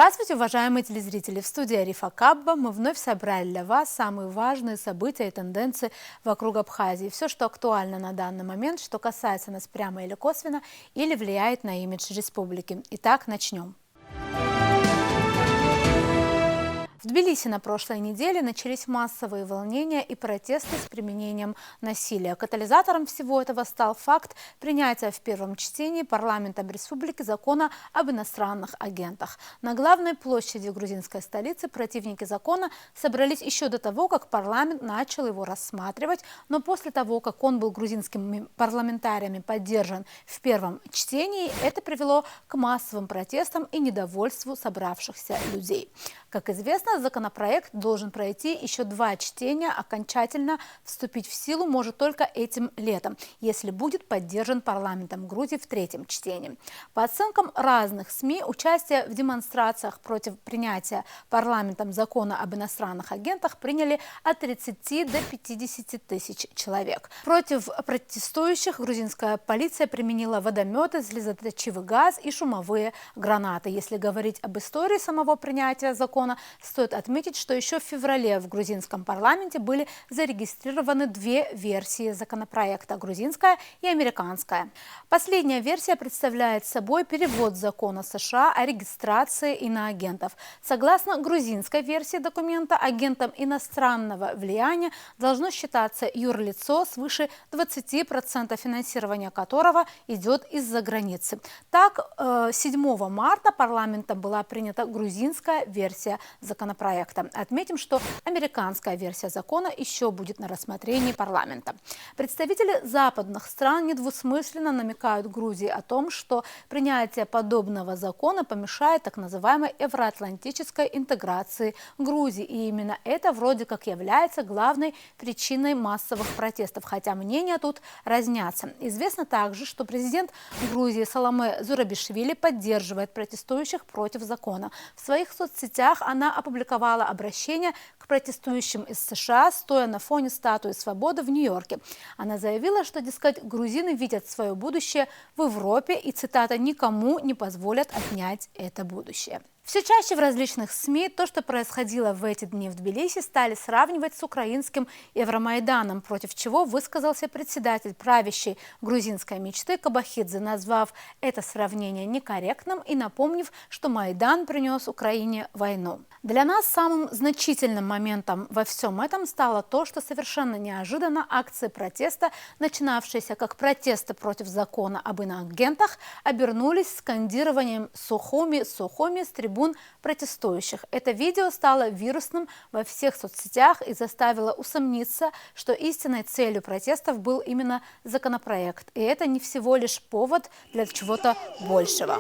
Здравствуйте, уважаемые телезрители! В студии Арифа Кабба мы вновь собрали для вас самые важные события и тенденции вокруг Абхазии. Все, что актуально на данный момент, что касается нас прямо или косвенно, или влияет на имидж республики. Итак, начнем. В Тбилиси на прошлой неделе начались массовые волнения и протесты с применением насилия. Катализатором всего этого стал факт принятия в первом чтении парламентом республики закона об иностранных агентах. На главной площади грузинской столицы противники закона собрались еще до того, как парламент начал его рассматривать, но после того, как он был грузинскими парламентариями поддержан в первом чтении, это привело к массовым протестам и недовольству собравшихся людей. Как известно, законопроект должен пройти еще 2 чтения, окончательно вступить в силу может только этим летом, если будет поддержан парламентом Грузии в 3-м чтении. По оценкам разных СМИ, участие в демонстрациях против принятия парламентом закона об иностранных агентах приняли от 30 до 50 тысяч человек. Против протестующих грузинская полиция применила водометы, слезоточивый газ и шумовые гранаты. Если говорить об истории самого принятия закона, стоит отметить, что еще в феврале в грузинском парламенте были зарегистрированы 2 версии законопроекта – грузинская и американская. Последняя версия представляет собой перевод закона США о регистрации иноагентов. Согласно грузинской версии документа, агентом иностранного влияния должно считаться юрлицо свыше 20% финансирования которого идет из-за границы. Так, 7 марта парламентом была принята грузинская версия законопроекта. Отметим, что американская версия закона еще будет на рассмотрении парламента. Представители западных стран недвусмысленно намекают Грузии о том, что принятие подобного закона помешает так называемой евроатлантической интеграции Грузии. И именно это вроде как является главной причиной массовых протестов, хотя мнения тут разнятся. Известно также, что президент Грузии Саломе Зурабишвили поддерживает протестующих против закона. В своих соцсетях она опубликовала обращение к протестующим из США, стоя на фоне статуи свободы в Нью-Йорке. Она заявила, что, дескать, грузины видят свое будущее в Европе и, цитата, «никому не позволят отнять это будущее». Все чаще в различных СМИ то, что происходило в эти дни в Тбилиси, стали сравнивать с украинским Евромайданом, против чего высказался председатель правящей грузинской мечты Кабахидзе, назвав это сравнение некорректным и напомнив, что Майдан принес Украине войну. Для нас самым значительным моментом во всем этом стало то, что совершенно неожиданно акции протеста, начинавшиеся как протесты против закона об иноагентах, обернулись скандированием «Сухуми, Сухуми» с трибун протестующих. Это видео стало вирусным во всех соцсетях и заставило усомниться, что истинной целью протестов был именно законопроект. И это не всего лишь повод для чего-то большего.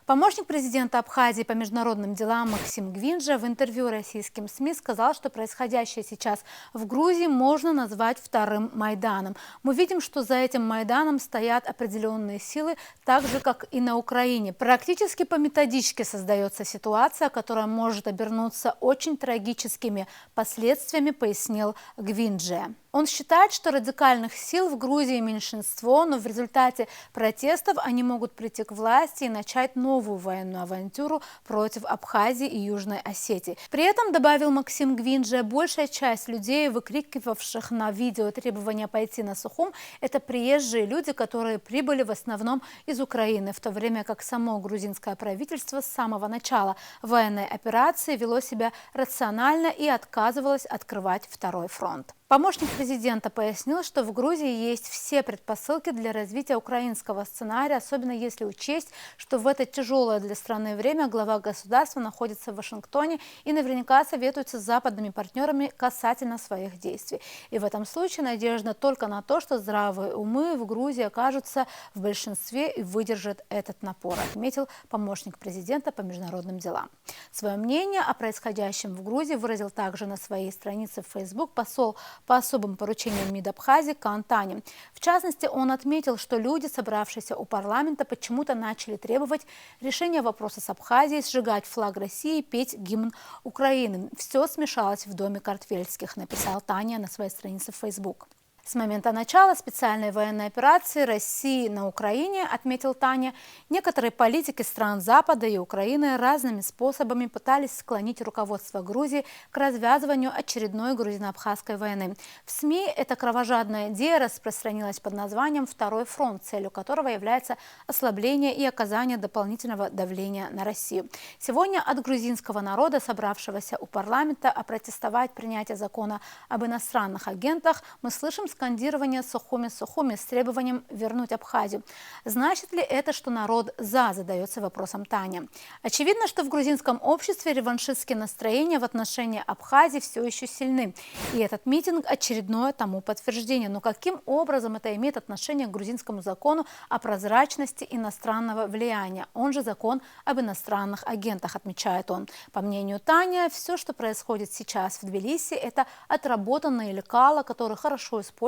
Помощник президента Абхазии по международным делам Максим Гвинджа в интервью российским СМИ сказал, что происходящее сейчас в Грузии можно назвать вторым Майданом. Мы видим, что за этим Майданом стоят определенные силы, так же, как и на Украине. Практически по методичке создается ситуация, которая может обернуться очень трагическими последствиями, пояснил Гвинджа. Он считает, что радикальных сил в Грузии меньшинство, но в результате протестов они могут прийти к власти и начать новую военную авантюру против Абхазии и Южной Осетии. При этом, добавил Максим Гвинджа, большая часть людей, выкрикивавших на видео требования пойти на Сухум, это приезжие люди, которые прибыли в основном из Украины, в то время как само грузинское правительство с самого начала военной операции вело себя рационально и отказывалось открывать второй фронт. Помощник президента пояснил, что в Грузии есть все предпосылки для развития украинского сценария, особенно если учесть, что в это тяжелое для страны время глава государства находится в Вашингтоне и наверняка советуется с западными партнерами касательно своих действий. И в этом случае надежда только на то, что здравые умы в Грузии окажутся в большинстве и выдержат этот напор, отметил помощник президента по международным делам. Свое мнение о происходящем в Грузии выразил также на своей странице в Facebook посол по особым поручениям МИД Абхазии Кан Тани. В частности, он отметил, что люди, собравшиеся у парламента, почему-то начали требовать решения вопроса с Абхазией, сжигать флаг России, петь гимн Украины. Все смешалось в доме Картвельских, написал Таня на своей странице в Facebook. С момента начала специальной военной операции России на Украине, отметил Таня, некоторые политики стран Запада и Украины разными способами пытались склонить руководство Грузии к развязыванию очередной грузино-абхазской войны. В СМИ эта кровожадная идея распространилась под названием «Второй фронт», целью которого является ослабление и оказание дополнительного давления на Россию. Сегодня от грузинского народа, собравшегося у парламента опротестовать принятие закона об иностранных агентах, мы слышим скандирование «Сухуми-Сухуми» с требованием вернуть Абхазию. Значит ли это, что народ «за», задается вопросом Таня? Очевидно, что в грузинском обществе реваншистские настроения в отношении Абхазии все еще сильны. И этот митинг – очередное тому подтверждение. Но каким образом это имеет отношение к грузинскому закону о прозрачности иностранного влияния? Он же закон об иностранных агентах, отмечает он. По мнению Тани, все, что происходит сейчас в Тбилиси, это отработанные лекала, которые хорошо используются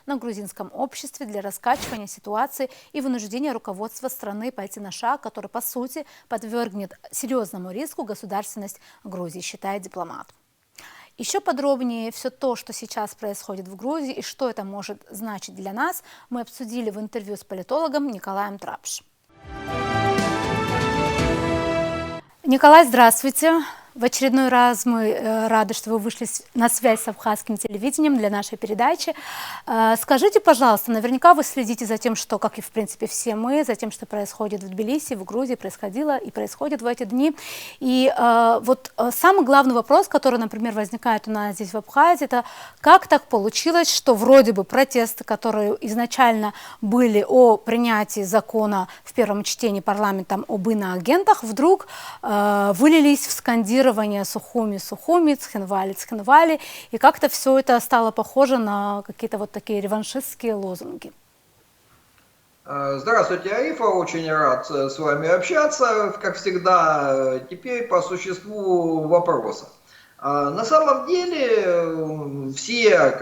на грузинском обществе для раскачивания ситуации и вынуждения руководства страны пойти на шаг, который, по сути, подвергнет серьезному риску государственность Грузии, считает дипломат. Еще подробнее все то, что сейчас происходит в Грузии и что это может значить для нас, мы обсудили в интервью с политологом Николаем Трапш. Николай, здравствуйте. В очередной раз мы рады, что вы вышли на связь с абхазским телевидением для нашей передачи. Скажите, пожалуйста, наверняка вы следите за тем, что, как и в принципе все мы, за тем, что происходит в Тбилиси, в Грузии, происходило и происходит в эти дни. И вот самый главный вопрос, который, например, возникает у нас здесь в Абхазии, это как так получилось, что вроде бы протесты, которые изначально были о принятии закона в первом чтении парламентом об иноагентах, вдруг вылились в скандирование «Сухуми-Сухуми», «Цхинвали-Цхинвали», и как-то все это стало похоже на какие-то вот такие реваншистские лозунги. Здравствуйте, Арифа, очень рад с вами общаться, как всегда. Теперь по существу вопроса. На самом деле все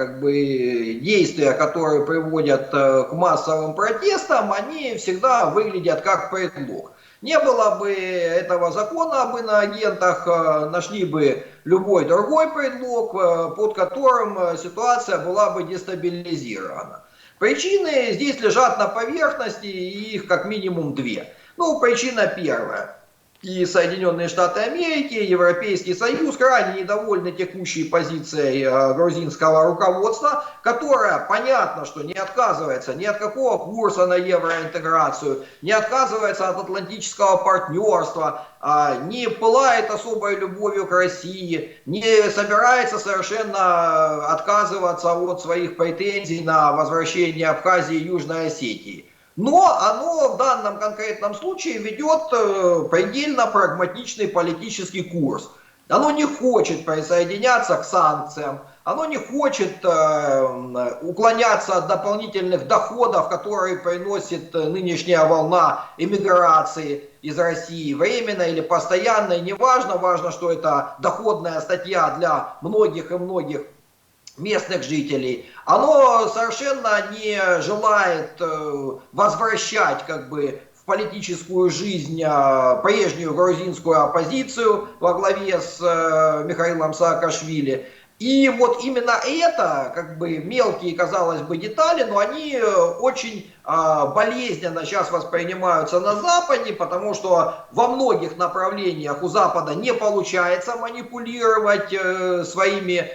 действия, которые приводят к массовым протестам, они всегда выглядят как предлог. Не было бы этого закона об иноагентах, нашли бы любой другой предлог, под которым ситуация была бы дестабилизирована. Причины здесь лежат на поверхности, и их как минимум две. Причина первая. И Соединенные Штаты Америки, Европейский Союз крайне недовольны текущей позицией грузинского руководства, которое, понятно, что не отказывается ни от какого курса на евроинтеграцию, не отказывается от атлантического партнерства, не пылает особой любовью к России, не собирается совершенно отказываться от своих претензий на возвращение Абхазии и Южной Осетии. Но оно в данном конкретном случае ведет предельно прагматичный политический курс. Оно не хочет присоединяться к санкциям, оно не хочет уклоняться от дополнительных доходов, которые приносит нынешняя волна эмиграции из России, временной или постоянной, неважно, важно, что это доходная статья для многих и многих местных жителей. Оно совершенно не желает возвращать в политическую жизнь прежнюю грузинскую оппозицию во главе с Михаилом Саакашвили. И вот именно это, мелкие, казалось бы, детали, но они очень болезненно сейчас воспринимаются на Западе, потому что во многих направлениях у Запада не получается манипулировать своими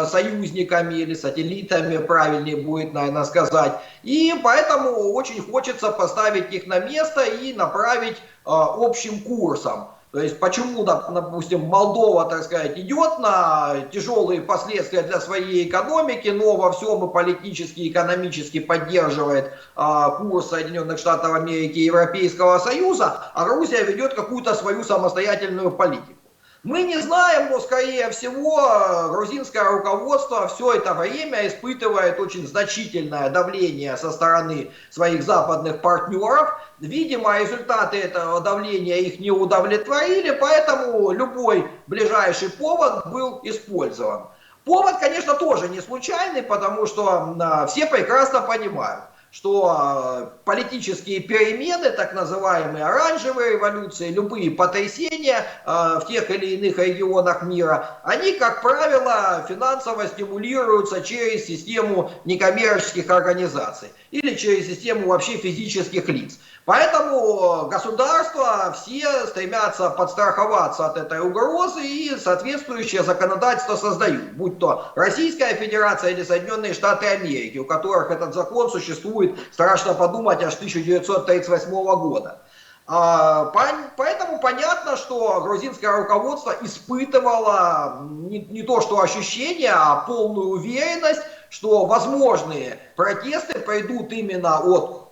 союзниками или сателлитами, правильнее будет, наверное, сказать. И поэтому очень хочется поставить их на место и направить общим курсом. То есть почему, допустим, Молдова, идет на тяжелые последствия для своей экономики, но во всем и политически, и экономически поддерживает курс Соединенных Штатов Америки и Европейского Союза, а Грузия ведет какую-то свою самостоятельную политику. Мы не знаем, но, скорее всего, грузинское руководство все это время испытывает очень значительное давление со стороны своих западных партнеров. Видимо, результаты этого давления их не удовлетворили, поэтому любой ближайший повод был использован. Повод, конечно, тоже не случайный, потому что все прекрасно понимают, что политические перемены, так называемые оранжевые революции, любые потрясения в тех или иных регионах мира, они, как правило, финансово стимулируются через систему некоммерческих организаций или через систему вообще физических лиц. Поэтому государства все стремятся подстраховаться от этой угрозы и соответствующее законодательство создают, будь то Российская Федерация или Соединенные Штаты Америки, у которых этот закон существует, страшно подумать, аж 1938 года. Поэтому понятно, что грузинское руководство испытывало не то что ощущение, а полную уверенность, что возможные протесты пройдут именно от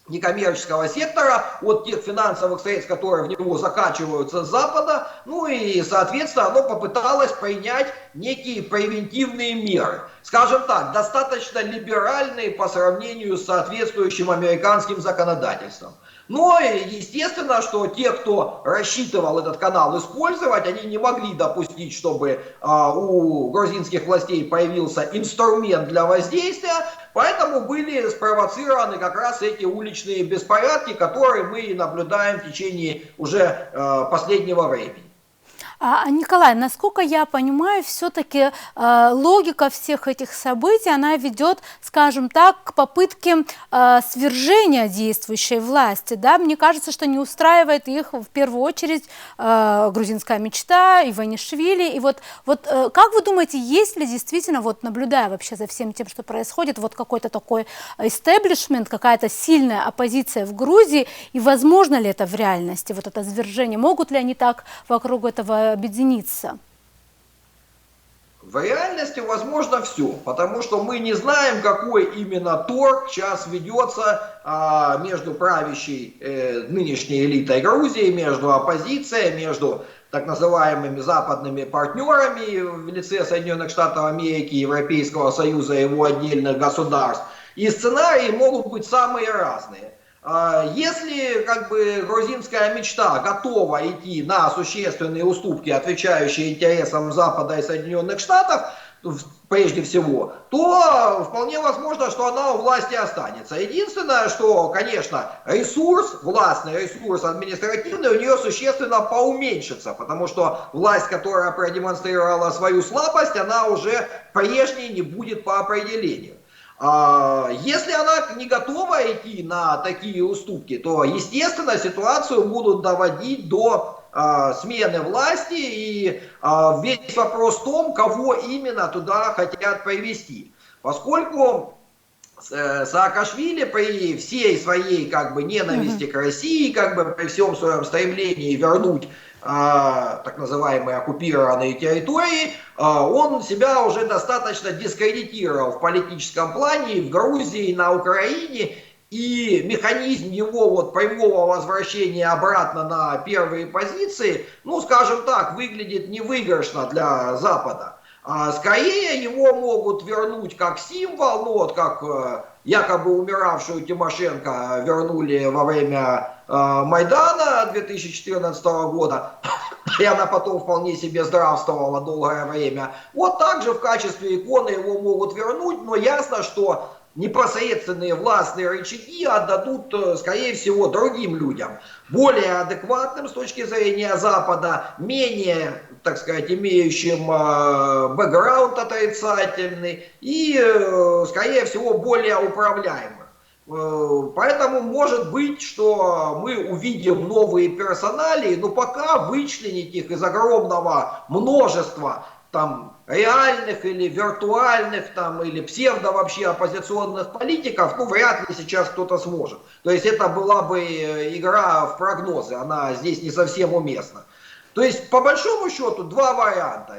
некоммерческого сектора, от тех финансовых средств, которые в него закачиваются с Запада, ну и, соответственно, оно попыталось принять некие превентивные меры. Скажем так, достаточно либеральные по сравнению с соответствующим американским законодательством. Но, естественно, что те, кто рассчитывал этот канал использовать, они не могли допустить, чтобы у грузинских властей появился инструмент для воздействия, поэтому были спровоцированы как раз эти уличные беспорядки, которые мы наблюдаем в течение уже последнего времени. Николай, насколько я понимаю, все-таки логика всех этих событий, она ведет, скажем так, к попытке свержения действующей власти. Да? Мне кажется, что не устраивает их в первую очередь грузинская мечта, Иванишвили. И вот как вы думаете, есть ли действительно, вот наблюдая вообще за всем тем, что происходит, вот какой-то такой истеблишмент, какая-то сильная оппозиция в Грузии, и возможно ли это в реальности, вот это свержение? Могут ли они так вокруг этого объединиться? В реальности возможно все, потому что мы не знаем, какой именно торг сейчас ведется между правящей нынешней элитой Грузии, между оппозицией, между так называемыми западными партнерами в лице Соединенных Штатов Америки, Европейского Союза и его отдельных государств. И сценарии могут быть самые разные. Если грузинская мечта готова идти на существенные уступки, отвечающие интересам Запада и Соединенных Штатов, прежде всего, то вполне возможно, что она у власти останется. Единственное, что, конечно, властный ресурс административный у нее существенно поуменьшится, потому что власть, которая продемонстрировала свою слабость, она уже прежней не будет по определению. Если она не готова идти на такие уступки, то, естественно, ситуацию будут доводить до смены власти, и весь вопрос в том, кого именно туда хотят привести. Поскольку Саакашвили при всей своей ненависти к России, при всем своем стремлении вернуть так называемые оккупированные территории, он себя уже достаточно дискредитировал в политическом плане и в Грузии, и на Украине, и механизм его прямого возвращения обратно на первые позиции, скажем так, выглядит невыигрышно для Запада. Скорее его могут вернуть как символ, как якобы умиравшую Тимошенко вернули во время Майдана 2014 года, и она потом вполне себе здравствовала долгое время. Вот так же в качестве иконы его могут вернуть, но ясно, что непосредственные властные рычаги отдадут, скорее всего, другим людям, более адекватным с точки зрения Запада, менее, так сказать, имеющим бэкграунд отрицательный и, скорее всего, более управляемым. Поэтому может быть, что мы увидим новые персоналии, но пока вычленить их из огромного множества реальных или виртуальных, или псевдо вообще оппозиционных политиков, вряд ли сейчас кто-то сможет. То есть это была бы игра в прогнозы, она здесь не совсем уместна. То есть, по большому счету, два варианта.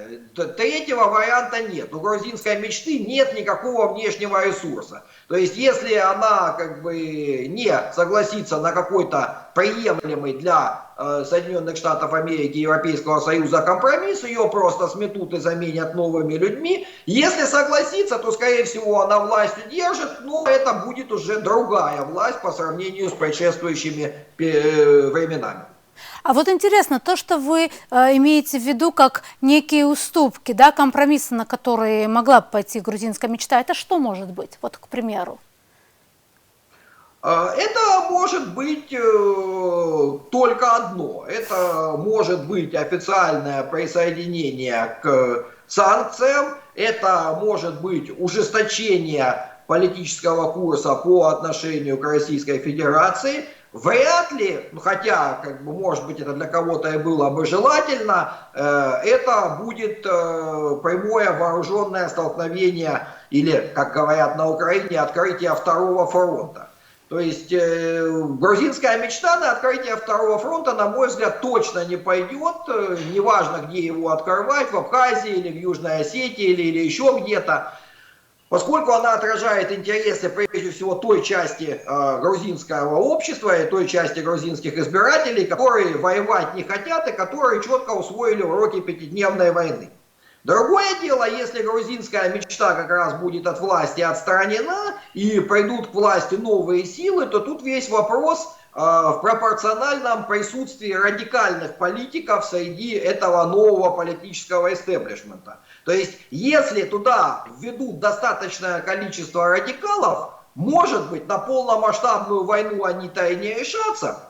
Третьего варианта нет. У грузинской мечты нет никакого внешнего ресурса. То есть, если она не согласится на какой-то приемлемый для Соединенных Штатов Америки и Европейского Союза компромисс, ее просто сметут и заменят новыми людьми. Если согласится, то, скорее всего, она власть удержит, но это будет уже другая власть по сравнению с предшествующими временами. А вот интересно, то, что вы имеете в виду как некие уступки, да, компромиссы, на которые могла бы пойти грузинская мечта, это что может быть, вот к примеру? Это может быть только одно. Это может быть официальное присоединение к санкциям, это может быть ужесточение политического курса по отношению к Российской Федерации. Вряд ли, хотя, может быть, это для кого-то и было бы желательно, это будет прямое вооруженное столкновение или, как говорят на Украине, открытие второго фронта. То есть грузинская мечта на открытие второго фронта, на мой взгляд, точно не пойдет. Неважно, где его открывать, в Абхазии или в Южной Осетии или еще где-то. Поскольку она отражает интересы, прежде всего, той части грузинского общества и той части грузинских избирателей, которые воевать не хотят и которые четко усвоили уроки пятидневной войны. Другое дело, если грузинская мечта как раз будет от власти отстранена и придут к власти новые силы, то тут весь вопрос в пропорциональном присутствии радикальных политиков среди этого нового политического истеблишмента. То есть, если туда введут достаточное количество радикалов, может быть, на полномасштабную войну они-то и не решатся,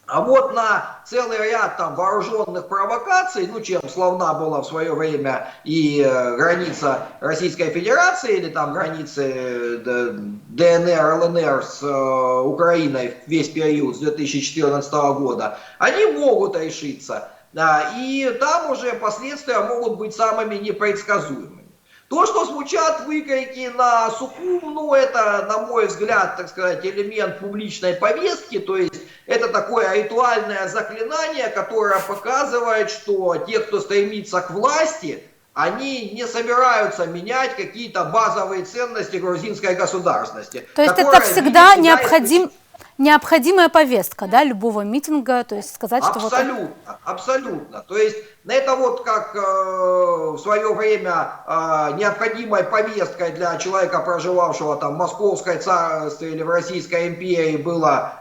а вот на целый ряд вооруженных провокаций, чем славна была в свое время и граница Российской Федерации, или границы ДНР, ЛНР с Украиной весь период с 2014 года, они могут решиться. И там уже последствия могут быть самыми непредсказуемыми. То, что звучат выкрики на Сухум, это, на мой взгляд, так сказать, элемент публичной повестки, то есть это такое ритуальное заклинание, которое показывает, что те, кто стремится к власти, они не собираются менять какие-то базовые ценности грузинской государственности. То есть это всегда необходимая повестка, да, любого митинга, то есть сказать, абсолютно, что... Абсолютно. То есть это как в свое время необходимой повесткой для человека, проживавшего в Московской царстве или в Российской империи, было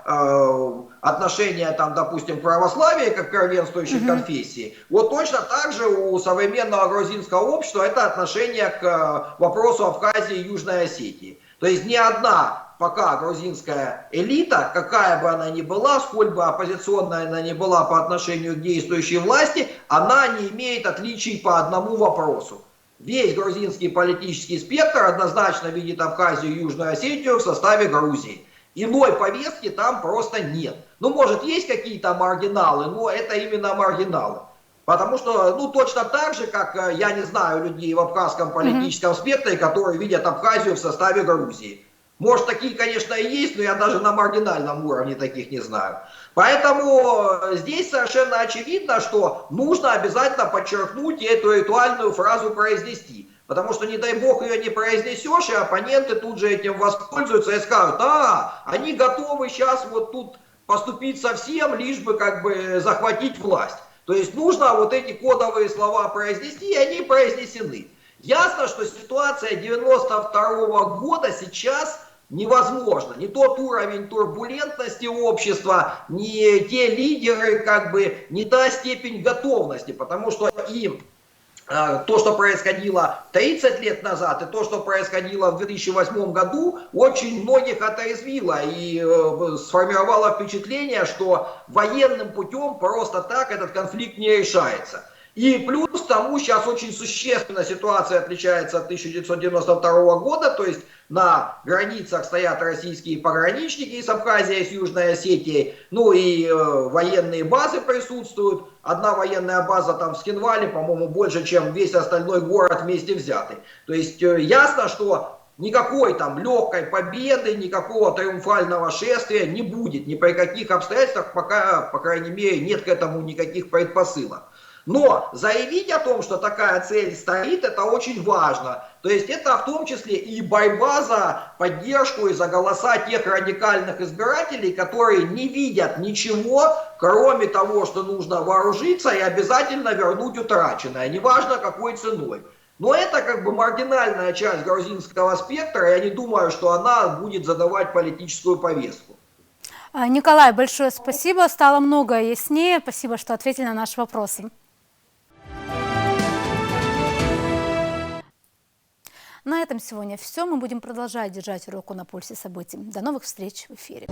отношение, допустим, к православию как к первенствующей конфессии. Вот точно так же у современного грузинского общества это отношение к вопросу Абхазии и Южной Осетии. То есть ни одна пока грузинская элита, какая бы она ни была, сколь бы оппозиционная она ни была по отношению к действующей власти, она не имеет отличий по одному вопросу. Весь грузинский политический спектр однозначно видит Абхазию и Южную Осетию в составе Грузии. Иной повестки там просто нет. Может, есть какие-то маргиналы, но это именно маргиналы. Потому что, точно так же, как я не знаю людей в абхазском политическом спектре, которые видят Абхазию в составе Грузии. Может, такие, конечно, и есть, но я даже на маргинальном уровне таких не знаю. Поэтому здесь совершенно очевидно, что нужно обязательно подчеркнуть и эту ритуальную фразу произнести. Потому что, не дай бог, ее не произнесешь, и оппоненты тут же этим воспользуются и скажут: они готовы сейчас вот тут поступить совсем, лишь бы захватить власть. То есть нужно вот эти кодовые слова произнести, и они произнесены. Ясно, что ситуация 92 года сейчас невозможно. Не тот уровень турбулентности общества, не те лидеры, не та степень готовности, потому что им то, что происходило 30 лет назад, и то, что происходило в 2008 году, очень многих отрезвило и сформировало впечатление, что военным путем просто так этот конфликт не решается. И плюс к тому сейчас очень существенно ситуация отличается от 1992 года, то есть на границах стоят российские пограничники с Абхазией, с Южной Осетией, и военные базы присутствуют. Одна военная база в Скинвале, по-моему, больше, чем весь остальной город вместе взятый. То есть ясно, что никакой легкой победы, никакого триумфального шествия не будет, ни при каких обстоятельствах, пока, по крайней мере, нет к этому никаких предпосылок. Но заявить о том, что такая цель стоит, это очень важно. То есть это в том числе и борьба за поддержку и за голоса тех радикальных избирателей, которые не видят ничего, кроме того, что нужно вооружиться и обязательно вернуть утраченное, неважно какой ценой. Но это маргинальная часть грузинского спектра, я не думаю, что она будет задавать политическую повестку. Николай, большое спасибо, стало много яснее. Спасибо, что ответили на наши вопросы. На этом сегодня все. Мы будем продолжать держать руку на пульсе событий. До новых встреч в эфире.